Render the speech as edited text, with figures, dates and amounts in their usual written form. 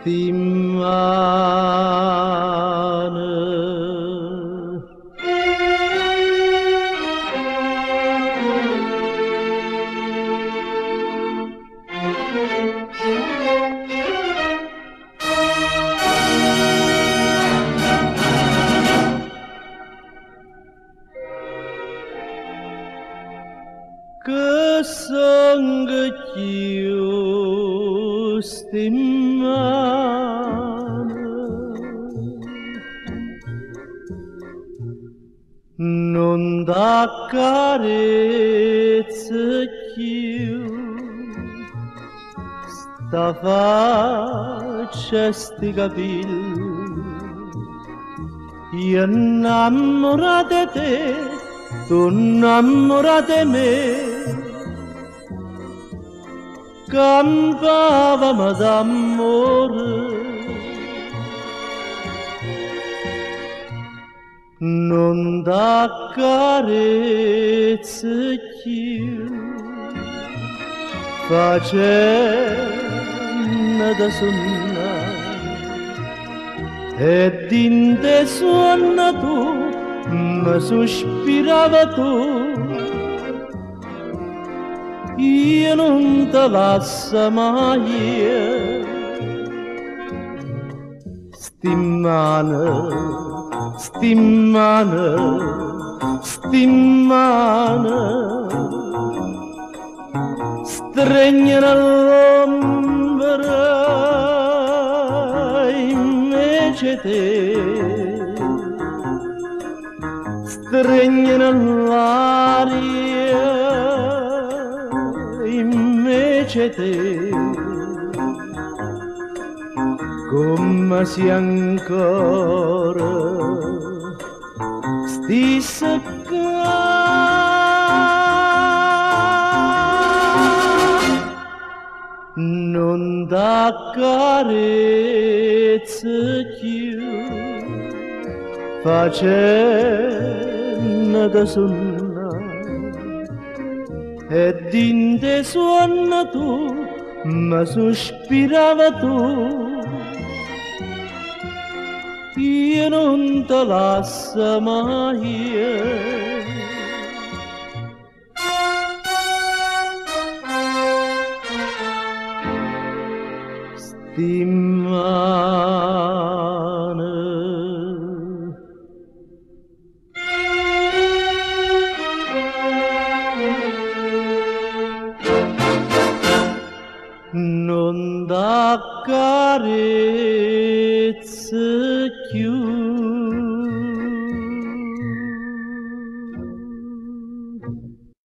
settimane. Che sangue settimane non t'accarezza più sta faccia sti capelli io innamorata di te tu innamorata di me campavamo d'amore non t'accarezza più facendo da sonnare e in te suona tu mi sospirava tu io non te lascio mai stimmane stringono l'ombra invece te stringono l'aria invece te come se ancora stesse qua non t'accarezza più facendo da sonnare e in te suona tu ma sospirava tu io non te lascio mai stimmane non t'accarezza